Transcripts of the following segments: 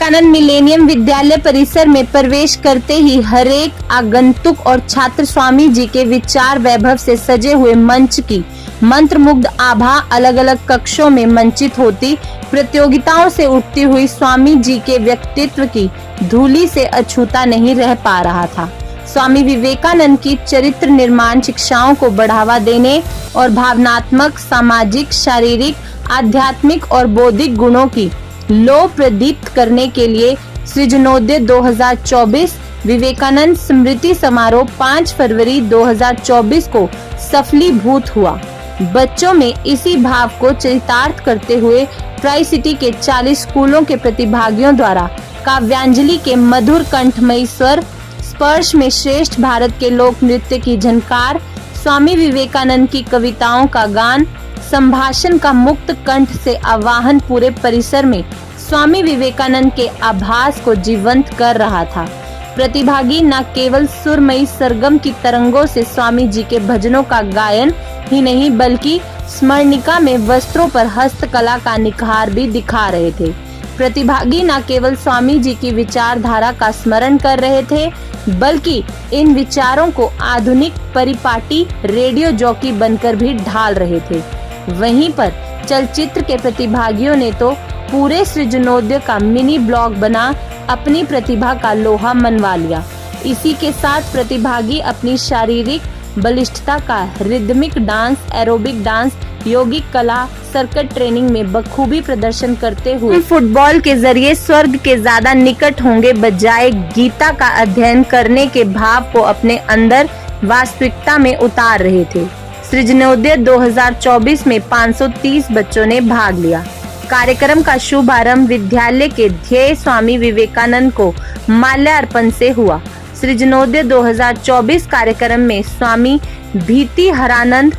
Vivekananda millennium विद्यालय परिसर में प्रवेश करते ही हरेक आगंतुक और छात्र स्वामी जी के विचार वैभव से सजे हुए मंच की मंत्रमुग्ध आभा अलग अलग कक्षों में मंचित होती, प्रतियोगिताओं से उठती हुई स्वामी जी के व्यक्तित्व की धूली से अछूता नहीं रह पा रहा था। स्वामी विवेकानंद की चरित्र निर्माण शिक्षाओं को बढ़ावा देने और भावनात्मक, सामाजिक, शारीरिक, आध्यात्मिक और बौद्धिक गुणों की लो प्रदीप्त करने के लिए सृजनोदय 2024 विवेकानंद स्मृति समारोह 5 फरवरी 2024 को सफलीभूत हुआ। बच्चों में इसी भाव को चरितार्थ करते हुए ट्राई सिटी के 40 स्कूलों के प्रतिभागियों द्वारा काव्यांजलि के मधुर कंठमयी स्वर, स्पर्श में श्रेष्ठ भारत के लोक नृत्य की झनकार, स्वामी विवेकानंद की कविताओं का गान, संभाषण का मुक्त कंठ से आवाहन पूरे परिसर में स्वामी विवेकानंद के आभास को जीवंत कर रहा था। प्रतिभागी न केवल सुरमयी सरगम की तरंगों से स्वामी जी के भजनों का गायन ही नहीं बल्कि स्मरणिका में वस्त्रों पर हस्तकला का निखार भी दिखा रहे थे। प्रतिभागी न केवल स्वामी जी की विचारधारा का स्मरण कर रहे थे बल्कि इन विचारों को आधुनिक परिपाटी रेडियो जॉकी बनकर भी ढाल रहे थे। वहीं पर चलचित्र के प्रतिभागियों ने तो पूरे सृजनोदय का मिनी ब्लॉग बना अपनी प्रतिभा का लोहा मनवा लिया। इसी के साथ प्रतिभागी अपनी शारीरिक बलिष्ठता का रिदमिक डांस, एरोबिक डांस, योगिक कला, सर्कट ट्रेनिंग में बखूबी प्रदर्शन करते हुए फुटबॉल के जरिए स्वर्ग के ज्यादा निकट होंगे बजाय गीता का अध्ययन करने के भाव को अपने अंदर वास्तविकता में उतार रहे थे। सृजनोदय 2024 में 530 बच्चों ने भाग लिया। कार्यक्रम का शुभारंभ विद्यालय के ध्येय स्वामी विवेकानंद को माल्यार्पण से हुआ। सृजनोदय 2024 कार्यक्रम में स्वामी भीति हरानंद,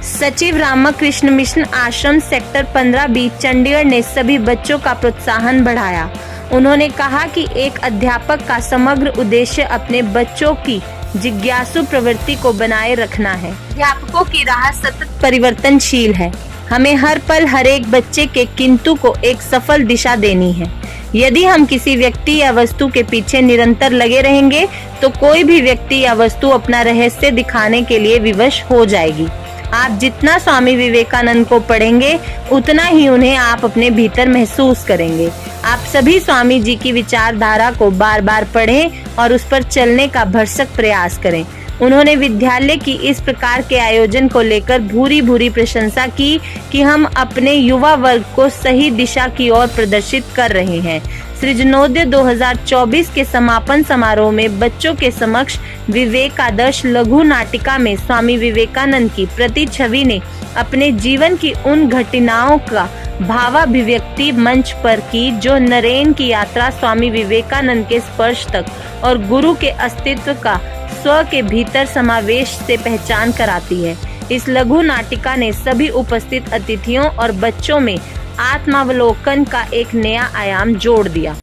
सचिव रामकृष्ण मिशन आश्रम सेक्टर 15B चंडीगढ़ ने सभी बच्चों का प्रोत्साहन बढ़ाया। उन्होंने कहा कि एक अध्यापक का समग्र उद्देश्य अपने बच्चों की जिज्ञासु प्रवृत्ति को बनाए रखना है। अध्यापकों की राह सतत परिवर्तनशील है। हमें हर पल हर एक बच्चे के किंतु को एक सफल दिशा देनी है। यदि हम किसी व्यक्ति या वस्तु के पीछे निरंतर लगे रहेंगे तो कोई भी व्यक्ति या वस्तु अपना रहस्य दिखाने के लिए विवश हो जाएगी। आप जितना स्वामी विवेकानंद को पढ़ेंगे उतना ही उन्हें आप अपने भीतर महसूस करेंगे। आप सभी स्वामी जी की विचारधारा को बार बार पढ़ें और उस पर चलने का भरसक प्रयास करें। उन्होंने विद्यालय की इस प्रकार के आयोजन को लेकर भूरी भूरी प्रशंसा की कि हम अपने युवा वर्ग को सही दिशा की ओर प्रदर्शित कर रहे हैं। सृजनोदय 2024 के समापन समारोह में बच्चों के समक्ष विवेक आदर्श लघु नाटिका में स्वामी विवेकानंद की प्रति छवि ने अपने जीवन की उन घटनाओं का भावाभिव्यक्ति मंच पर की जो नरेन की यात्रा स्वामी विवेकानंद के स्पर्श तक और गुरु के अस्तित्व का स्व के भीतर समावेश से पहचान कराती है। इस लघु नाटिका ने सभी उपस्थित अतिथियों और बच्चों में आत्मावलोकन का एक नया आयाम जोड़ दिया।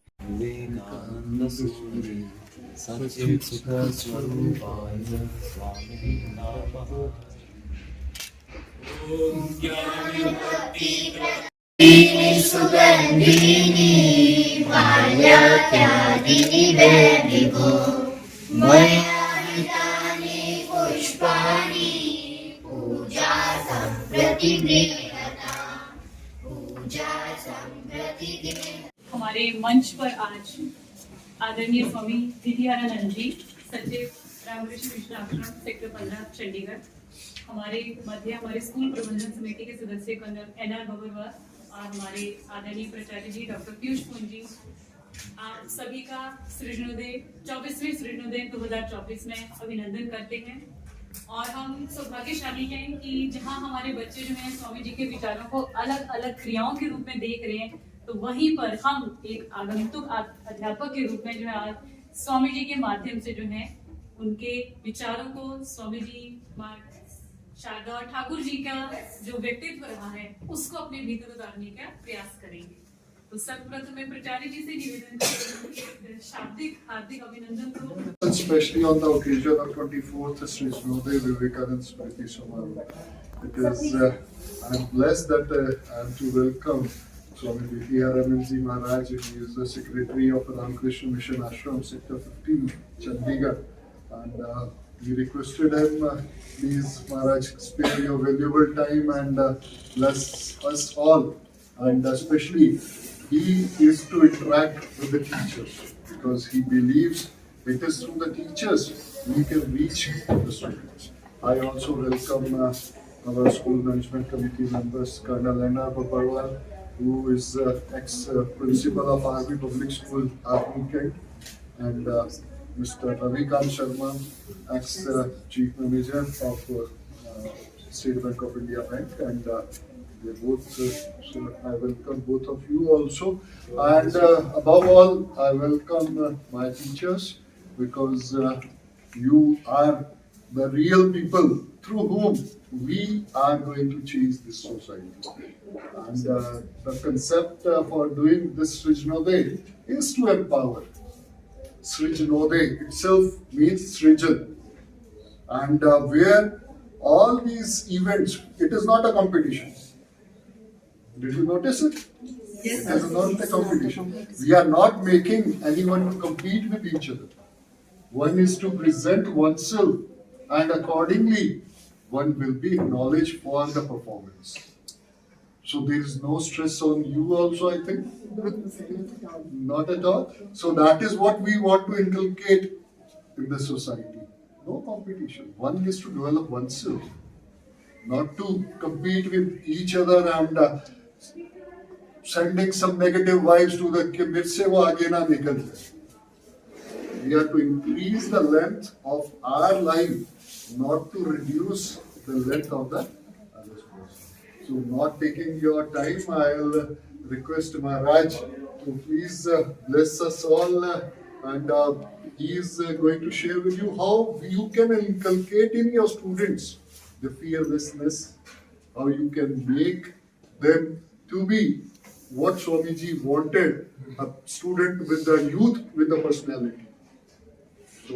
हमारे मंच पर आज आदरणीय स्वामी भीतिहरानंद जी, सचिव रामकृष्ण मिशन आश्रम सेक्टर 15 चंडीगढ़, हमारे मध्य हमारे स्कूल प्रबंधन समिति के सदस्य कर्नल NR बबरवाल और हमारे आदरणीय प्राचार्य जी डॉक्टर पीयूष पुंजी, आप सभी का सृजनोदय 24वें सृजनोदय 2024 में अभिनंदन करते हैं। और हम सौभाग्यशाली हैं कि जहां हमारे बच्चे जो हैं स्वामी जी के विचारों को अलग अलग क्रियाओं के रूप में देख रहे हैं, तो वहीं पर हम एक आगंतुक अध्यापक के रूप में जो है आज स्वामी जी के माध्यम से जो है उनके विचारों को, स्वामी जी शारदा ठाकुर जी का जो व्यक्तित्व रहा है उसको अपने भीतर उतारने का प्रयास करेंगे। तो सर्वप्रथम मैं प्राचार्य जी से निवेदन करूंगी शाब्दिक हार्दिक अभिनंदन को, especially on the occasion of 24th Srinoday Vivekanand Smriti Samaroh. It is I am blessed that I am to welcome Swami Vidyaranand Maharaj. He is the secretary of Ramakrishna Mission Ashram, Sector 15, Chandigarh. And we requested him, please Maharaj, spare your valuable time and bless us all. And especially, he is to interact with the teachers because he believes it is through the teachers we can reach the students. I also welcome our school management committee members, Colonel N.R. Babarwal, who is ex-principal of Army Public School, Army Kent, and Mr. Ravikant Sharma, ex-chief manager of State Bank of India Bank, and they both, so I welcome both of you also. And above all, I welcome my teachers because you are the real people through whom we are going to change this society. And the concept for doing this Srijnodaya is to empower. Srijnodaya itself means Srijan. And where all these events, it is not a competition. Did you notice it? Yes. It is not a competition. We are not making anyone to compete with each other. One is to present oneself, and accordingly, one will be acknowledged for the performance. So there is no stress on you also, I think? Not at all. So that is what we want to inculcate in the society. No competition. One is to develop oneself, not to compete with each other and sending some negative vibes to the कि मेरे से वो आगे ना निकल जाए. We have to increase the length of our life, not to reduce the length of the other person. So, not taking your time, I'll request Maharaj to please bless us all, and he is going to share with you how you can inculcate in your students the fearlessness, how you can make them to be what Swamiji wanted, a student with the youth with the personality. So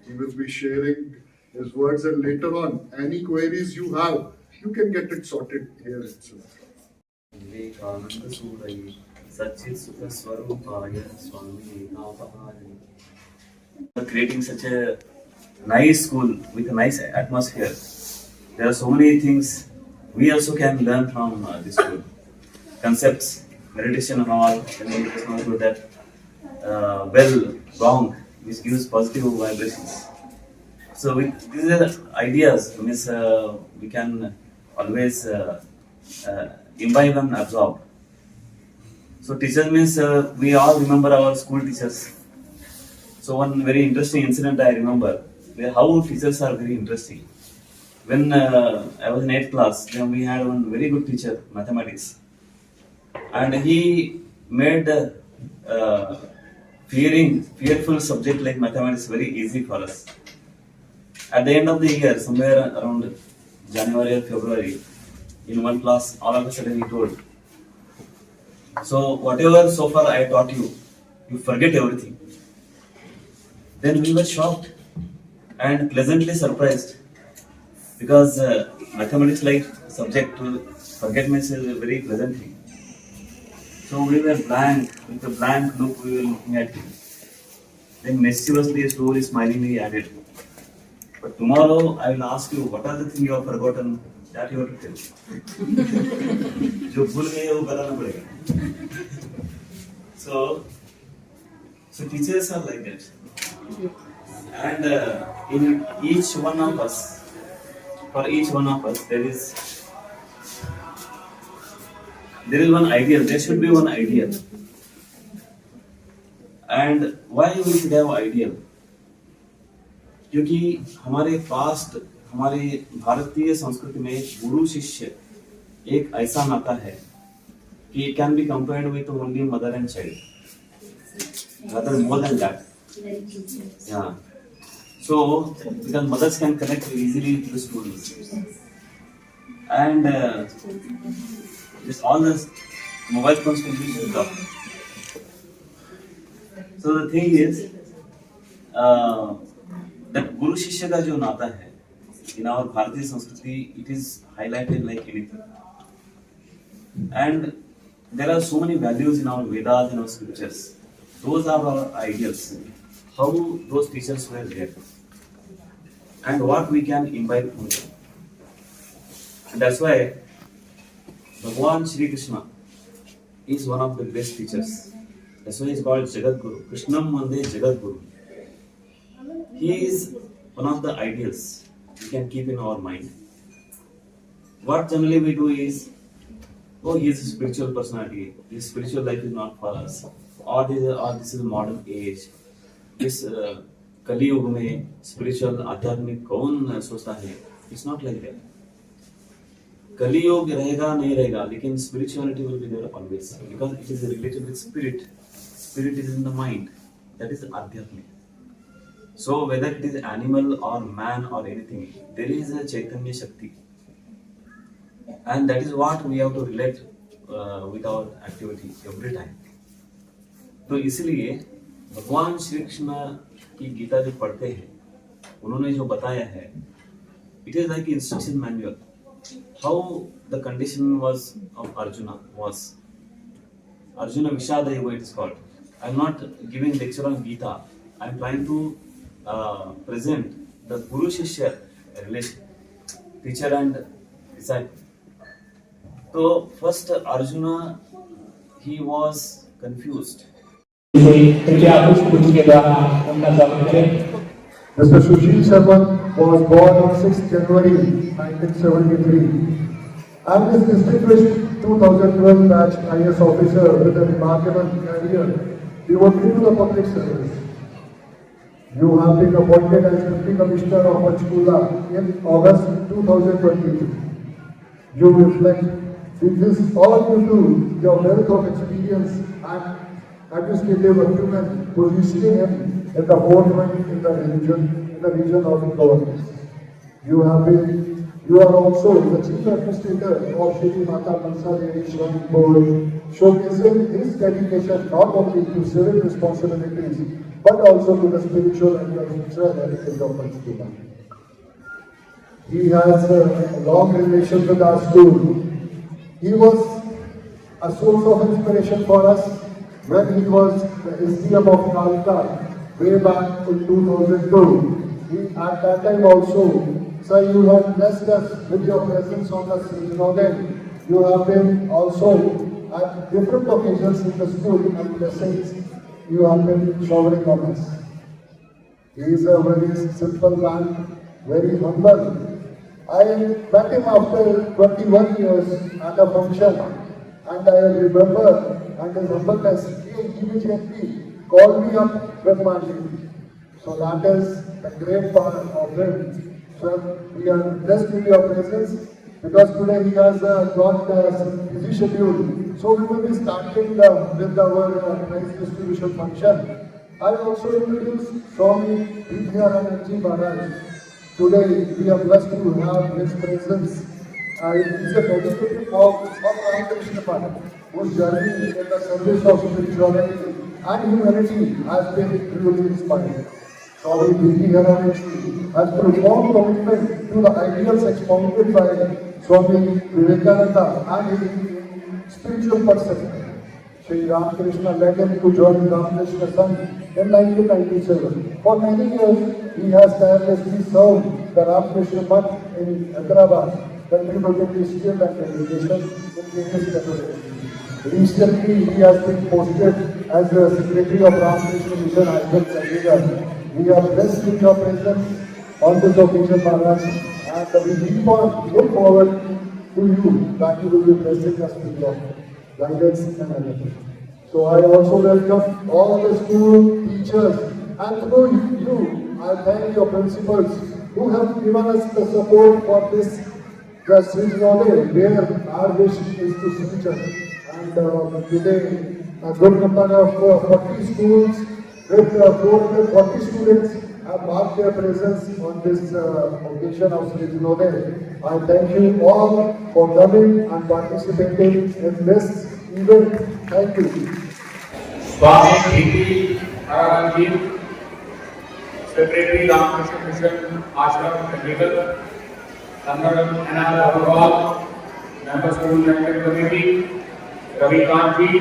he will be sharing his words, and later on, any queries you have, you can get it sorted here itself. Creating such a nice school with a nice atmosphere. There are so many things we also can learn from this school. Concepts, meditation hall, and meditation hall that bell, gong, which gives positive vibrations. So with these ideas, means we can always imbibe and absorb. So teachers means we all remember our school teachers. So one very interesting incident I remember, where how teachers are very interesting. When I was in 8th class, then we had one very good teacher, mathematics. And he made fearful subject like mathematics very easy for us. At the end of the year, somewhere around January or February, in one class, all of a sudden he told, so whatever so far I taught you, you forget everything. Then we were shocked and pleasantly surprised, because mathematics like subject to forgetfulness is a very pleasant thing. So we were blank, with a blank look we were looking at him. Then mischievously, slowly, smilingly added, but tomorrow I will ask you, what are the things you have forgotten, that you have to tell. जो भूल गए वो बताना पड़ेगा. So teachers are like that. And in each one of us, for each one of us, there is one ideal. There should be one ideal. And why we should have ideal? क्योंकि हमारे past, हमारे भारतीय संस्कृति में गुरु शिष्य एक ऐसा नाता है कि it can be compared with only mother and child, rather more than that. Yeah. So because mothers can connect easily to the students, and all the mobile phones can be switched off. So the thing is that Guru Shishya का जो नाता है in our Bharatiya Sanskriti, it is highlighted like anything. And there are so many values in our Vedas and our scriptures. Those are our ideals. How those teachers were there, and what we can imbibe from them. And that's why Bhagavan Shri Krishna is one of the best teachers. That's why he's called Jagat Guru. Krishnam Mande Jagat Guru. He is one of the ideals we can keep in our mind. What generally we do is, oh, he is a spiritual personality. His spiritual life is not for us. Or this is modern age. This Kali Yuga में spiritual आध्यात्मिक कौन सोचता है? It's not like that. Kali Yuga रहेगा नहीं रहेगा, लेकिन spirituality will be there always because it is related with spirit. Spirit is in the mind. That is आध्यात्मिक. So whether it is animal or man or anything, there is a Chaitanya Shakti. And that is what we have to relate with our activity every time. तो इसलिए भगवान श्री कृष्ण की गीता जो पढ़ते हैं, उन्होंने जो बताया है, it is like instruction manual. How the condition was of Arjuna was. Arjuna Vishada Yoga it is called. I am not giving lecture on Gita. I am trying to present the Guru Shishya relation, teacher and disciple. So first Arjuna, he was confused. Mr. Sushil Sharma was born on 6th January 1973 and is distinguished 2012 batch IS officer with a remarkable career devoted to the public service. You have been appointed as Deputy Commissioner of Panchkula in August 2022. You reflect this all due to your wealth of experience and administrative acumen, positioning him in the forefront in the region of governance. You are also the Chief Administrator of Shri Mata Mansa Devi Shrine Board, showcasing his dedication not only to civic responsibilities but also to the spiritual and cultural heritage of Panchkula. He has a long relation with our school. He was a source of inspiration for us when he was the SDM of Kalka way back in 2002. At that time also, sir, you have blessed us with your presence on the Srinodel. You have been also at different occasions in the school and blessings you have been showering on us. He is a very simple man, very humble. I met him after 21 years at a function and I remember and his humbleness, he immediately called me up with my name. So that is the great part of him. Sir, we are blessed with your presence because today he has got some busy schedule. So we will be starting with our prize distribution function. I also introduce Swami Vidyaranandji Maharaj. Today we are blessed to have his presence. He is a dedicated of Ramakrishna Maharaj, whose journey in the service of spirituality and humanity has been truly inspiring. Swami Vidyaranandji has profound commitment to the ideals expounded by Swami Vivekananda and his spiritual perspective. Sri Ramakrishna led him to join Ramakrishna Sangh in 1997. For many years, he has tirelessly served the Ramakrishna Math in Hyderabad, contributing his skill and dedication in various categories. Recently, he has been posted as the Secretary of Ramakrishna Mission Ashram Chandigarh. We are blessed with your presence on this occasion, Maharaj, and we look forward to you that you will be blessing us with your guidance and everything. So I also welcome all the school teachers and through you, I thank your principals who have given us the support for this Srinodel, where our wish is to see each other. And today, a good number of 40 schools with 440 students have marked their presence on this occasion of Srinodel. I thank you all for coming and participating in this event. Thank you. Swami Vidyaranandji, Secretary Ramakrishna Mission Ashram Chandigarh, Kannadam Anna Agarwal, Member School Elected Committee, Ravikant ji,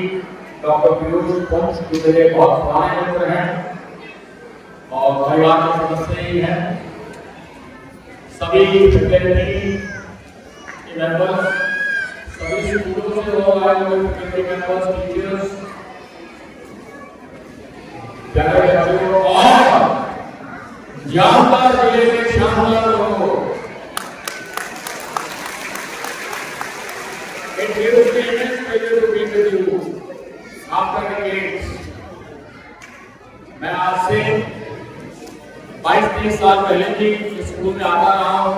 doctor Piyush Panch जो मेरे बहुत पुराने मित्र हैं और परिवार के सदस्य ही हैं, सभी फैकल्टी के मेंबर्स, सभी स्कूलों से लोग आए हुए फैकल्टी मेंबर्स, टीचर्स, प्यारे बच्चों और जामताड़ा जिले के शानदार लोगों, it gives me immense pleasure to be with you after decades. मैं आज से 22-23 साल पहले भी इस स्कूल में आता रहा हूँ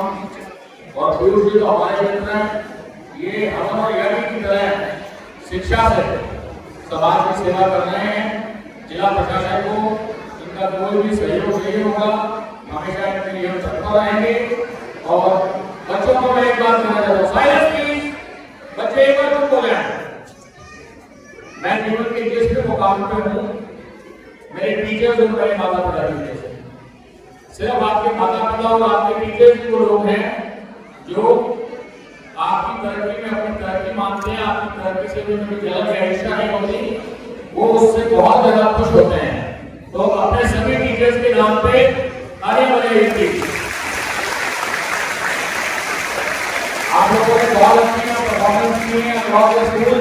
और पीयूष जी तो हमारे मित्र हैं। ये हमारा यज्ञ की तरह शिक्षा से समाज की सेवा कर रहे हैं। जिला प्रशासन को इनका कोई भी सहयोग नहीं होगा, हमेशा इनके लिए हम तत्पर रहेंगे। और बच्चों को मैं एक बात कहना चाहता हूँ, साइलेंस प्लीज, बच्चे एक बार तुम बोले मैं जीवन के जिस भी मुकाम पे हूँ, मेरे टीचर्स और मेरे माता पिता की वजह से, सिर्फ आपके माता पिता और आपके टीचर्स ही वो लोग हैं जो आपकी तरक्की में अपनी तरक्की मानते हैं। आपकी तरक्की से जो उनकी जलन या ईर्ष्या नहीं होती, वो उससे बहुत ज्यादा खुश होते हैं। तो अपने सभी टीचर्स के नाम पे ताली बजाइए। आप लोगों ने बहुत अच्छी परफॉर्मेंस की है अक्रॉस द स्कूल।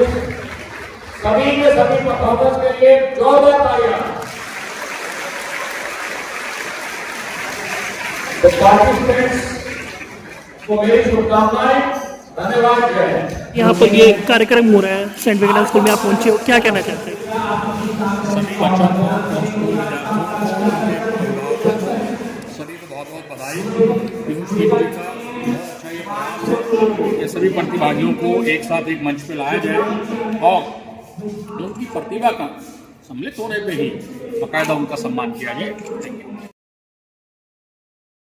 सभी के सभी परफॉर्मेंस के लिए जोरदार तालियां। द पार्टिसिपेंट्स को मेरी शुभकामनाएं, धन्यवाद। जय हिंद। यहाँ पर ये कार्यक्रम हो रहा है, सेंट विवेकानंद स्कूल में आप पहुंचे हो, क्या कहना चाहते हैं? सभी बच्चों को, स्कूल सभी को बहुत बहुत बधाई। पीयूष जी का बहुत अच्छा ये प्रयास है, ये सभी प्रतिभागियों को एक साथ एक मंच पे लाया जाए और उनकी प्रतिभा का सम्मिलित होने पे ही बाकायदा उनका सम्मान किया जाए। Thank you.